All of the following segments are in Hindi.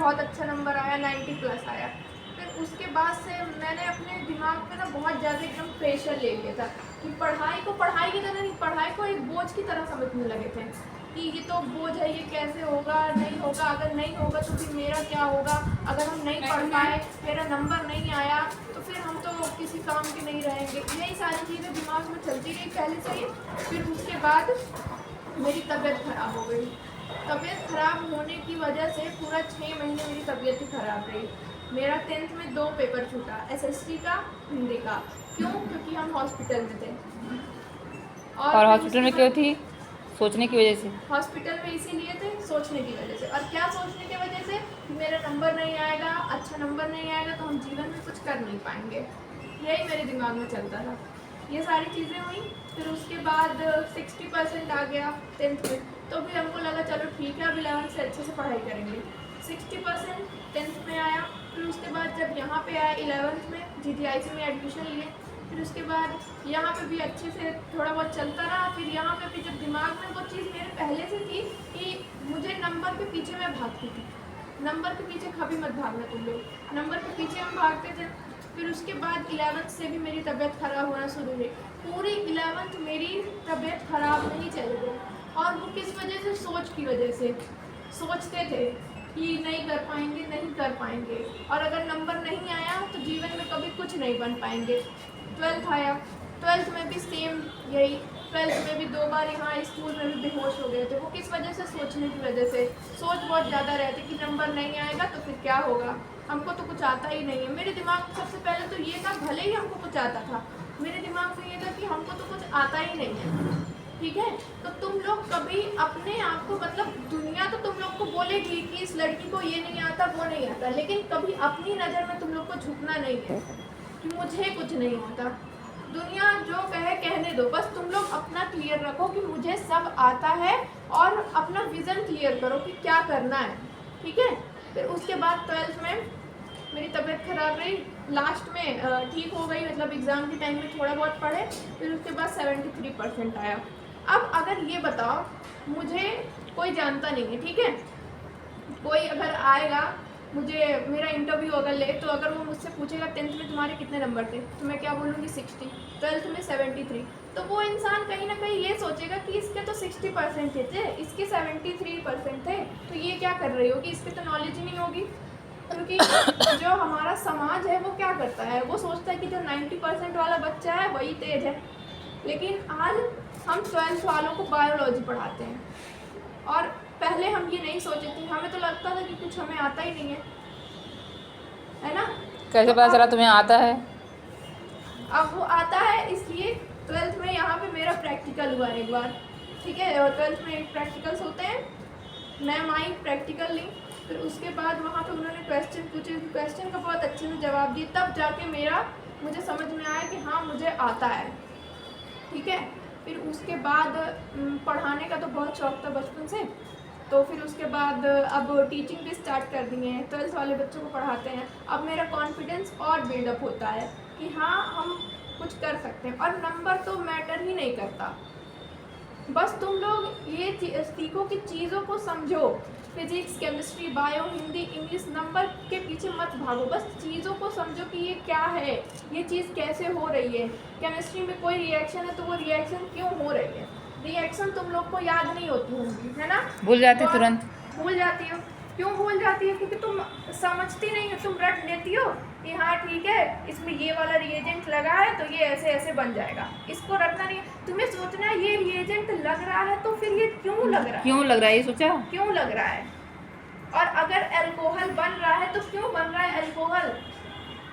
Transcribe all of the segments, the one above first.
बहुत अच्छा नंबर आया, 90 प्लस आया। फिर उसके बाद से मैंने अपने दिमाग में ना बहुत ज़्यादा एकदम प्रेशर ले लिया था कि पढ़ाई को पढ़ाई की तरह नहीं, पढ़ाई को एक बोझ की तरह समझने लगे थे कि ये तो बोझ है, ये कैसे होगा, नहीं होगा, अगर नहीं होगा तो फिर मेरा क्या होगा, अगर हम नहीं पढ़ पाए, मेरा नंबर नहीं आया तो फिर हम तो किसी काम के नहीं रहेंगे। यही सारी चीज़ें दिमाग में चलती रही पहले से ही। फिर उसके बाद मेरी तबीयत ख़राब हो गई। तबीयत ख़राब होने की वजह से पूरा 6 महीने मेरी तबीयत ही ख़राब रही। मेरा 10th में 2 पेपर छूटा, SST का, हिंदी का। क्यों? क्योंकि हम हॉस्पिटल में थे। और हॉस्पिटल में क्यों थी? सोचने की वजह से। हॉस्पिटल में इसीलिए थे, सोचने की वजह से। और क्या सोचने की वजह से? कि मेरा नंबर नहीं आएगा, अच्छा नंबर नहीं आएगा तो हम जीवन में कुछ कर नहीं पाएंगे। यही मेरे दिमाग में चलता था। ये सारी चीज़ें हुई। फिर उसके बाद 60% आ गया 10th में, तो भी हमको लगा चलो ठीक है, अब 11th से अच्छे से पढ़ाई करेंगे। 60% 10th में आया। फिर उसके बाद जब यहाँ पे आया 11th में, GTIC में एडमिशन लिए। फिर उसके बाद यहाँ पे भी अच्छे से थोड़ा बहुत चलता रहा। फिर यहाँ पे भी जब दिमाग में वो चीज़ मेरे पहले से थी कि मुझे नंबर के पीछे मैं भागती थी, नंबर के पीछे कभी मत भागना तुम लोग, नंबर के पीछे हम भागते थे। फिर उसके बाद 11th से भी मेरी तबीयत ख़राब होना शुरू हुई। पूरी 11th मेरी तबीयत ख़राब नहीं चल रही। और वो किस वजह से? सोच की वजह से। सोचते थे कि नहीं कर पाएंगे, नहीं कर पाएंगे, और अगर नंबर नहीं आया तो जीवन में कभी कुछ नहीं बन पाएंगे। 12th आया, 12th में भी सेम यही। 12th में भी 2 बार यहाँ स्कूल में भी बेहोश हो गए थे। वो किस वजह से? सोचने की वजह से। सोच बहुत ज़्यादा रहती कि नंबर नहीं आएगा तो फिर क्या होगा, हमको तो कुछ आता ही नहीं है। मेरे दिमाग में सबसे पहले तो ये था, भले ही हमको कुछ आता था, मेरे दिमाग में ये था कि हमको तो कुछ आता ही नहीं है। ठीक है, तो तुम लोग कभी अपने आप को, मतलब दुनिया तो तुम लोग को बोलेगी कि इस लड़की को ये नहीं आता, वो नहीं आता, लेकिन कभी अपनी नज़र में तुम लोग को झुकना नहीं है कि मुझे कुछ नहीं आता। दुनिया जो कहे कहने दो, बस तुम लोग अपना क्लियर रखो कि मुझे सब आता है, और अपना विज़न क्लियर करो कि क्या करना है। ठीक है। फिर उसके बाद 12th में मेरी तबीयत ख़राब रही। लास्ट में ठीक हो गई, मतलब एग्ज़ाम के टाइम में थोड़ा बहुत पढ़े। फिर उसके बाद 73% आया। अब अगर ये बताओ, मुझे कोई जानता नहीं है, ठीक है, कोई अगर आएगा, मुझे मेरा इंटरव्यू अगर ले, तो अगर वो मुझसे पूछेगा 10th में तुम्हारे कितने नंबर थे, तो मैं क्या बोलूँगी? 60। 12th में 73। तो वो इंसान कहीं ना कहीं ये सोचेगा कि इसके तो 60% थे, इसके 73% थे, तो ये क्या कर रही होगी, इसके तो नॉलेज ही नहीं होगी। क्योंकि जो हमारा समाज है वो क्या करता है, वो सोचता है कि जो 90% वाला बच्चा है वही तेज है। लेकिन आज हम 12th वालों को बायोलॉजी पढ़ाते हैं, और पहले हम ये नहीं सोचे थे, हमें तो लगता था कि कुछ हमें आता ही नहीं है ना। कैसे पता चला तुम्हें आता है? अब वो आता है इसलिए 12th में यहाँ पे मेरा प्रैक्टिकल हुआ एक बार, ठीक है, और 12th में एक प्रैक्टिकल्स होते हैं, मैम आई, प्रैक्टिकल ली। फिर उसके बाद वहाँ पे उन्होंने क्वेश्चन पूछे, क्वेश्चन का बहुत अच्छे से जवाब दिए, तब जाके मुझे समझ में आया कि हाँ मुझे आता है। ठीक है। फिर उसके बाद पढ़ाने का तो बहुत शौक था बचपन से, तो फिर उसके बाद अब टीचिंग भी स्टार्ट कर दी है, 12th वाले बच्चों को पढ़ाते हैं। अब मेरा कॉन्फिडेंस और बिल्डअप होता है कि हाँ हम कुछ कर सकते हैं, और नंबर तो मैटर ही नहीं करता। बस तुम लोग ये सीखो कि चीज़ों को समझो। Physics, chemistry, bio, Hindi, English, number के पीछे मत भागो, बस चीज़ों को समझो कि ये क्या है, ये चीज़ कैसे हो रही है। केमिस्ट्री में कोई रिएक्शन है तो वो रिएक्शन क्यों हो रही है, रिएक्शन तुम लोग को याद नहीं होती होंगी, है ना, भूल जाते तो तुरंत। भूल जाती हो। क्यों भूल जाती है? क्योंकि तुम समझती नहीं हो, तुम रट लेती हो कि हाँ ठीक है, इसमें ये वाला रिएजेंट लगा है तो ये ऐसे ऐसे बन जाएगा, इसको रटना नहीं है। तुम्हें सोचना है ये रिएजेंट लग रहा है तो फिर ये क्यों लग रहा है, क्यों लग रहा है ये सोचा? क्यों लग रहा है। और अगर अल्कोहल बन रहा है तो क्यों बन रहा है अल्कोहल,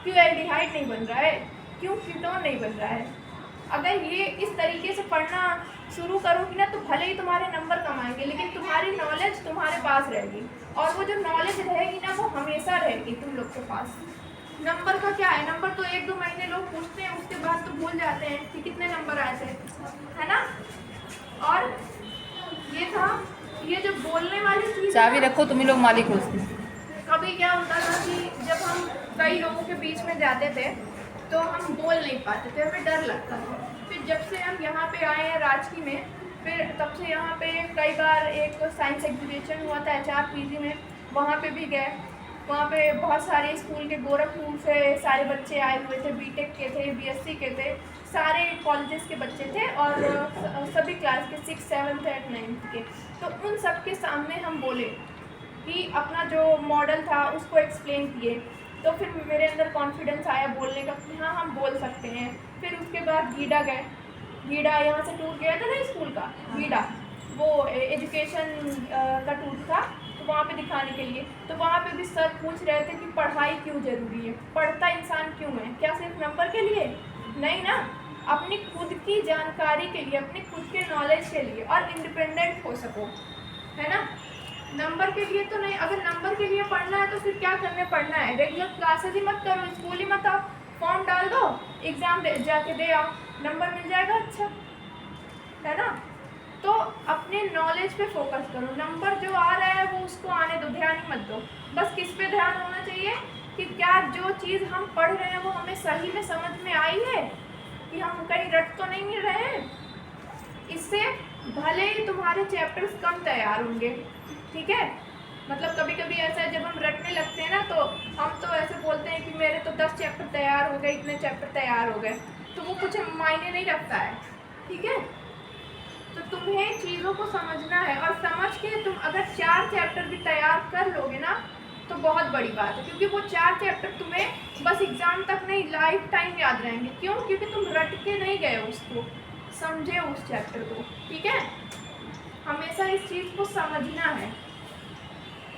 क्यों एल्डिहाइड नहीं बन रहा है, क्यों कीटोन नहीं बन रहा है। अगर ये इस तरीके से पढ़ना शुरू करोगी ना, तो भले ही तुम्हारे नंबर कम आएंगे, लेकिन तुम्हारी नॉलेज तुम्हारे पास रहेगी, और वो जो नॉलेज रहेगी ना वो हमेशा रहेगी तुम लोग के पास। नंबर का क्या है, नंबर तो 1-2 महीने लोग पूछते हैं, उसके बाद तो भूल जाते हैं कि कितने नंबर आए थे, है ना। और ये था, ये जो बोलने वाली चीज़, चाबी रखो, तुम ही लोग मालिक हो उसकी। कभी क्या होता था कि जब हम कई लोगों के बीच में जाते थे तो हम बोल नहीं पाते थे, हमें डर लगता था। फिर जब से हम यहाँ पे आए हैं राजकीय में, फिर तब से यहाँ पे कई बार एक साइंस एग्जीबिशन हुआ था HRPG में, वहाँ पे भी गए। वहाँ पे बहुत सारे स्कूल के गोरखपुर से सारे बच्चे आए हुए थे, बीटेक के थे, बीएससी के थे, सारे कॉलेजेस के बच्चे थे और सभी क्लास के 6, 7, 8, 9 के। तो उन सब के सामने हम बोले कि अपना जो मॉडल था उसको एक्सप्लेन किए। तो फिर मेरे अंदर कॉन्फिडेंस आया बोलने का कि हाँ हम बोल सकते हैं। फिर उसके बाद गीडा गए, गीडा यहाँ से टूर गया था ना स्कूल का, गीडा वो एजुकेशन का टूर था, तो वहाँ पे दिखाने के लिए। तो वहाँ पे भी सर पूछ रहे थे कि पढ़ाई क्यों ज़रूरी है, पढ़ता इंसान क्यों है, क्या सिर्फ नंबर के लिए? नहीं ना, अपनी खुद की जानकारी के लिए, अपने खुद के नॉलेज के लिए, और इंडिपेंडेंट हो सको, है ना। नंबर के लिए तो नहीं, अगर नंबर के लिए पढ़ना है तो फिर क्या करने पढ़ना है, रेगुलर क्लासेस ही मत करो, स्कूल ही मत आओ, फॉर्म डाल दो, एग्ज़ाम जाके दे आओ, नंबर मिल जाएगा अच्छा, है ना। तो अपने नॉलेज पे फोकस करो, नंबर जो आ रहा है वो उसको आने दो, ध्यान ही मत दो। बस किस पे ध्यान होना चाहिए कि क्या जो चीज़ हम पढ़ रहे हैं वो हमें सही में समझ में आई है, कि हम कहीं रट तो नहीं मिल रहे हैं। इससे भले ही तुम्हारे चैप्टर्स कम तैयार होंगे, ठीक है। मतलब कभी कभी ऐसा है, जब हम रटने लगते हैं ना तो हम तो ऐसे बोलते हैं कि मेरे तो 10 चैप्टर तैयार हो गए, इतने चैप्टर तैयार हो गए, तो वो कुछ मायने नहीं रखता है, ठीक है। तो तुम्हें चीज़ों को समझना है, और समझ के तुम अगर 4 चैप्टर भी तैयार कर लोगे ना तो बहुत बड़ी बात है, क्योंकि वो 4 चैप्टर तुम्हें बस एग्ज़ाम तक नहीं, लाइफ टाइम याद रहेंगे। क्यों? क्योंकि तुम रट के नहीं गए उसको, समझे उस चैप्टर को, ठीक है। हमेशा इस चीज़ को समझना है,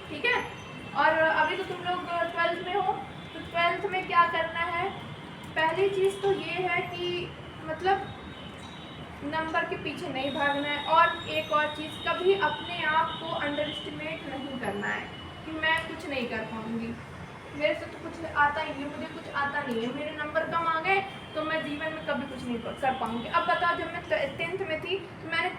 ठीक है। और अभी तो तुम लोग 12th में हो, तो 12th में क्या करना है, पहली चीज़ तो ये है कि मतलब नंबर के पीछे नहीं भागना है। और एक और चीज़, कभी अपने आप को अंडर एस्टिमेट नहीं करना है कि मैं कुछ नहीं कर पाऊँगी, मेरे से तो कुछ आता ही नहीं, मुझे कुछ आता नहीं है, मेरे नंबर कम आ गए तो मैं जीवन में कभी कुछ नहीं कर पाऊँगी। अब बताओ, जब मैं 10th में थी तो मैंने